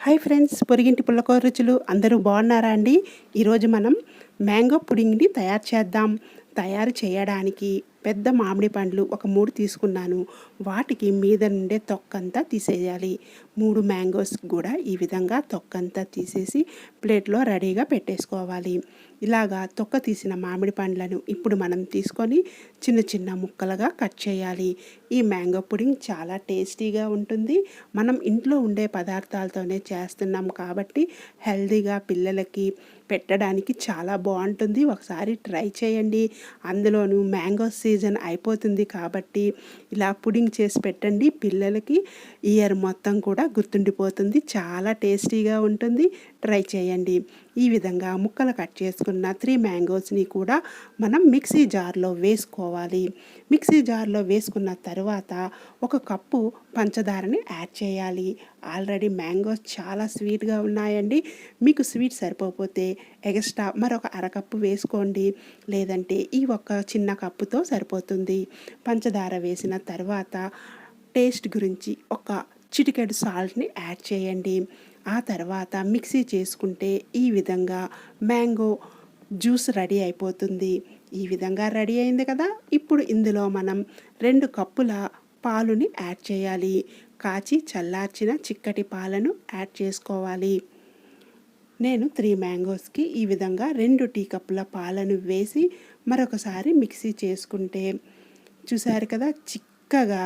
Hi friends, పొరిగింటి పుల్లకూర రుచులు అందరూ బాగున్నారా అండి? ఈరోజు మనం మ్యాంగో పుడింగ్ని తయారు చేద్దాం. తయారు చేయడానికి పెద్ద మామిడి పండ్లు ఒక 3 తీసుకున్నాను. వాటికి మీద నుండే తొక్కంతా తీసేయాలి. 3 మ్యాంగోస్ కూడా ఈ విధంగా తొక్కంతా తీసేసి ప్లేట్లో రెడీగా పెట్టేసుకోవాలి. ఇలాగా తొక్క తీసిన మామిడి పండ్లను ఇప్పుడు మనం తీసుకొని చిన్న చిన్న ముక్కలుగా కట్ చేయాలి. ఈ మ్యాంగో పుడింగ్ చాలా టేస్టీగా ఉంటుంది. మనం ఇంట్లో ఉండే పదార్థాలతోనే చేస్తున్నాం కాబట్టి హెల్తీగా పిల్లలకి పెట్టడానికి చాలా బాగుంటుంది. ఒకసారి ట్రై చేయండి. అందులోనూ మ్యాంగో సీజన్ అయిపోతుంది కాబట్టి ఇలా పుడింగ్ చేసి పెట్టండి. పిల్లలకి ఇయర్ మొత్తం కూడా గుర్తుండిపోతుంది. చాలా టేస్టీగా ఉంటుంది. ట్రై చేయండి. ఈ విధంగా ముక్కలు కట్ చేసుకున్న 3 మ్యాంగోస్ని కూడా మనం మిక్సీ జార్లో వేసుకోవాలి. మిక్సీ జార్లో వేసుకున్న తర్వాత 1 కప్పు పంచదారని యాడ్ చేయాలి. ఆల్రెడీ మ్యాంగోస్ చాలా స్వీట్గా ఉన్నాయండి. మీకు స్వీట్ సరిపోతే ఎక్స్ట్రా మరొక అరకప్పు వేసుకోండి. లేదంటే ఈ ఒక చిన్న కప్పుతో సరిపోతుంది. పంచదార వేసిన తర్వాత టేస్ట్ గురించి ఒక చిటికెడు సాల్ట్ని యాడ్ చేయండి. ఆ తర్వాత మిక్సీ చేసుకుంటే ఈ విధంగా మ్యాంగో జ్యూస్ రెడీ అయిపోతుంది. ఈ విధంగా రెడీ అయింది కదా. ఇప్పుడు ఇందులో మనం 2 కప్పుల పాలుని యాడ్ చేయాలి. కాచి చల్లార్చిన చిక్కటి పాలను యాడ్ చేసుకోవాలి. నేను 3 మ్యాంగోస్కి ఈ విధంగా 2 టీ కప్పుల పాలను వేసి మరొకసారి మిక్సీ చేసుకుంటే చూసారు కదా, చిక్కగా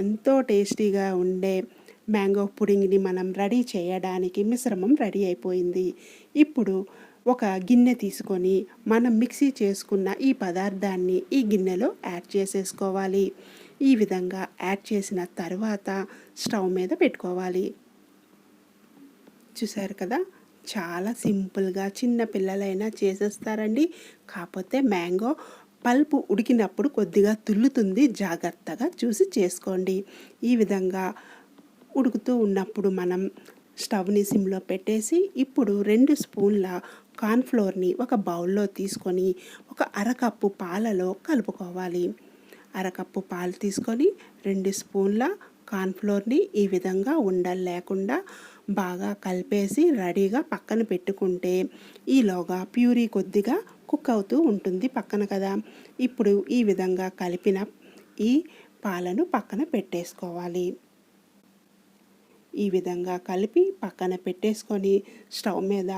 ఎంతో టేస్టీగా ఉండే మ్యాంగో పుడింగ్ని మనం రెడీ చేయడానికి మిశ్రమం రెడీ అయిపోయింది. ఇప్పుడు ఒక గిన్నె తీసుకొని మనం మిక్సీ చేసుకున్న ఈ పదార్థాన్ని ఈ గిన్నెలో యాడ్ చేసేసుకోవాలి. ఈ విధంగా యాడ్ చేసిన తర్వాత స్టవ్ మీద పెట్టుకోవాలి. చూసారు కదా, చాలా సింపుల్గా చిన్న పిల్లలైనా చేసేస్తారండి. కాకపోతే మ్యాంగో పల్పు ఉడికినప్పుడు కొద్దిగా తుల్లుతుంది. జాగ్రత్తగా చూసి చేసుకోండి. ఈ విధంగా ఉడుకుతూ ఉన్నప్పుడు మనం స్టవ్ని సిమ్లో పెట్టేసి ఇప్పుడు 2 స్పూన్ల కార్న్ఫ్లోర్ని ఒక బౌల్లో తీసుకొని ఒక అరకప్పు పాలలో కలుపుకోవాలి. అరకప్పు పాలు తీసుకొని 2 స్పూన్ల కార్న్ఫ్లోర్ని ఈ విధంగా ఉండలు లేకుండా బాగా కలిపేసి రెడీగా పక్కన పెట్టుకుంటే ఈలోగా ప్యూరీ కొద్దిగా కుక్ అవుతూ ఉంటుంది పక్కన కదా. ఇప్పుడు ఈ విధంగా కలిపిన ఈ పాలను పక్కన పెట్టేసుకోవాలి. ఈ విధంగా కలిపి పక్కన పెట్టేసుకొని స్టవ్ మీద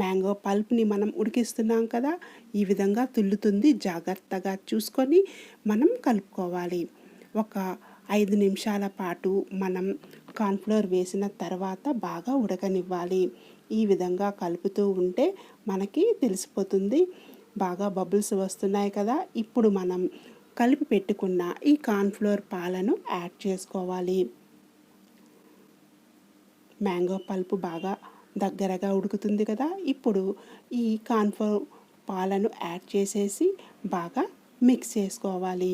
మ్యాంగో పల్ప్ని మనం ఉడికిస్తున్నాం కదా, ఈ విధంగా తుల్లుతుంది. జాగ్రత్తగా చూసుకొని మనం కలుపుకోవాలి. ఒక 5 నిమిషాల పాటు మనం కార్న్ఫ్లోర్ వేసిన తర్వాత బాగా ఉడకనివ్వాలి. ఈ విధంగా కలుపుతూ ఉంటే మనకి తెలిసిపోతుంది. బాగా బబుల్స్ వస్తున్నాయి కదా. ఇప్పుడు మనం కలిపి పెట్టుకున్న ఈ కార్న్ఫ్లోర్ పాలను యాడ్ చేసుకోవాలి. మ్యాంగో పల్పు బాగా దగ్గరగా ఉడుకుతుంది కదా. ఇప్పుడు ఈ కార్న్ఫ్లోర్ పాలను యాడ్ చేసేసి బాగా మిక్స్ చేసుకోవాలి.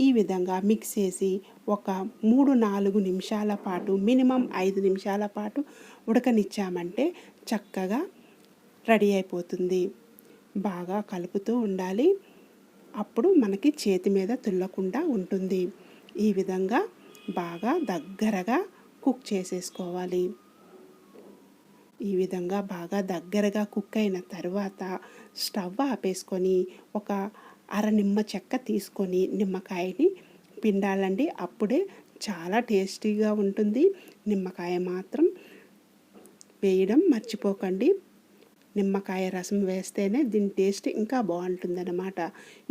ఈ విధంగా మిక్స్ చేసి ఒక 3-4 నిమిషాల పాటు మినిమం 5 నిమిషాల పాటు ఉడకనిచ్చామంటే చక్కగా రెడీ అయిపోతుంది. బాగా కలుపుతూ ఉండాలి. అప్పుడు మనకి చేతి మీద తుల్లకుండా ఉంటుంది. ఈ విధంగా బాగా దగ్గరగా కుక్ చేసేసుకోవాలి. ఈ విధంగా బాగా దగ్గరగా కుక్ అయిన తర్వాత స్టవ్ ఆపేసుకొని ఒక అర నిమ్మ చెక్క తీసుకొని నిమ్మకాయని పిండాలండి. అప్పుడే చాలా టేస్టీగా ఉంటుంది. నిమ్మకాయ మాత్రం వేయడం మర్చిపోకండి. నిమ్మకాయ రసం వేస్తేనే దీని టేస్ట్ ఇంకా బాగుంటుందన్నమాట.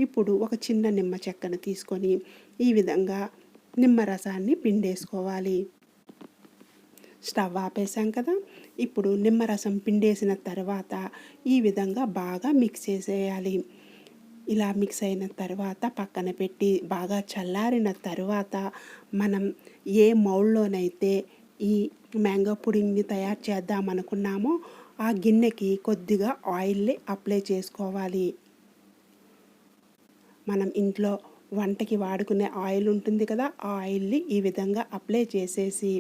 ఇప్పుడు ఒక చిన్న నిమ్మ చెక్కను తీసుకొని ఈ విధంగా నిమ్మరసాన్ని పిండేసుకోవాలి. స్టవ్ ఆపేసాం కదా. ఇప్పుడు నిమ్మరసం పిండేసిన తర్వాత ఈ విధంగా బాగా మిక్స్ చేసేయాలి. ఇలా మిక్స్ అయిన తర్వాత పక్కన పెట్టి బాగా చల్లారిన తర్వాత మనం ఏ మౌల్డ్లోనైతే ఈ మ్యాంగో పుడింగ్ని తయారు చేద్దాం అనుకున్నామో ఆ గిన్నెకి కొద్దిగా ఆయిల్ని అప్లై చేసుకోవాలి. మనం ఇంట్లో వంటకి వాడుకునే ఆయిల్ ఉంటుంది కదా, ఆ ఆయిల్ని ఈ విధంగా అప్లై చేసేసి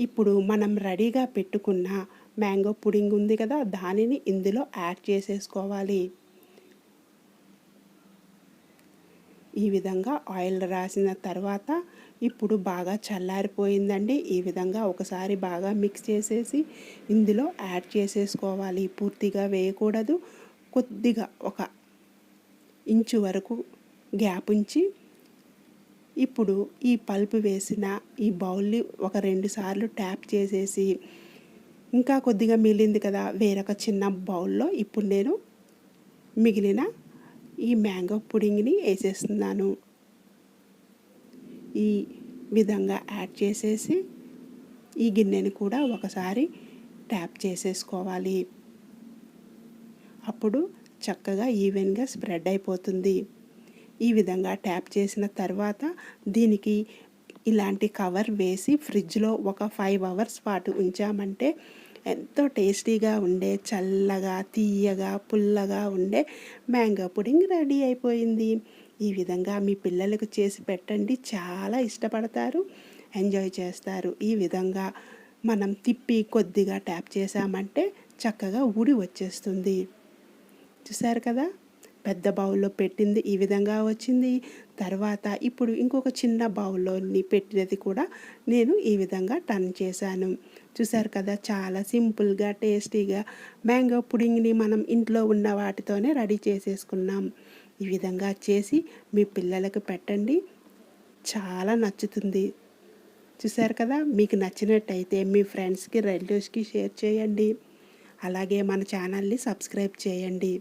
ఇప్పుడు మనం రెడీగా పెట్టుకున్న మ్యాంగో పుడింగ్ ఉంది కదా, దానిని ఇందులో యాడ్ చేసేసుకోవాలి. ఈ విధంగా ఆయిల్ రాసిన తర్వాత ఇప్పుడు బాగా చల్లారిపోయిందండి. ఈ విధంగా ఒకసారి బాగా మిక్స్ చేసేసి ఇందులో యాడ్ చేసేసుకోవాలి. పూర్తిగా వేయకూడదు. కొద్దిగా ఒక ఇంచు వరకు గ్యాప్ ఉంచి ఇప్పుడు ఈ పల్పు వేసిన ఈ బౌల్ని ఒక 2 సార్లు ట్యాప్ చేసేసి ఇంకా కొద్దిగా మిగిలింది కదా, వేరొక చిన్న బౌల్లో ఇప్పుడు నేను మిగిలిన ఈ మ్యాంగో పుడింగ్ని వేసేస్తున్నాను. ఈ విధంగా యాడ్ చేసేసి ఈ గిన్నెని కూడా ఒకసారి ట్యాప్ చేసేసుకోవాలి. అప్పుడు చక్కగా ఈవెన్గా స్ప్రెడ్ అయిపోతుంది. ఈ విధంగా ట్యాప్ చేసిన తర్వాత దీనికి ఇలాంటి కవర్ వేసి ఫ్రిడ్జ్లో ఒక 5 అవర్స్ పాటు ఉంచామంటే ఎంతో టేస్టీగా ఉండే, చల్లగా, తీయగా, పుల్లగా ఉండే మ్యాంగో పుడింగ్ రెడీ అయిపోయింది. ఈ విధంగా మీ పిల్లలకు చేసి పెట్టండి. చాలా ఇష్టపడతారు, ఎంజాయ్ చేస్తారు. ఈ విధంగా మనం తిప్పి కొద్దిగా ట్యాప్ చేసామంటే చక్కగా ఊడి వచ్చేస్తుంది. చూసారు కదా, పెద్ద బౌల్లో పెట్టింది ఈ విధంగా వచ్చింది. తర్వాత ఇప్పుడు ఇంకొక చిన్న బౌల్లోని పెట్టినది కూడా నేను ఈ విధంగా టర్న్ చేశాను. చూసారు కదా, చాలా సింపుల్గా టేస్టీగా మ్యాంగో పుడింగ్ని మనం ఇంట్లో ఉన్న వాటితోనే రెడీ చేసేసుకున్నాం. ఈ విధంగా చేసి మీ పిల్లలకు పెట్టండి, చాలా నచ్చుతుంది. చూసారు కదా, మీకు నచ్చినట్టయితే మీ ఫ్రెండ్స్కి, రిలేటివ్స్కి షేర్ చేయండి. అలాగే మన ఛానల్ని సబ్స్క్రైబ్ చేయండి.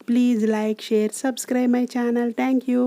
Please like, share, subscribe my channel. Thank you.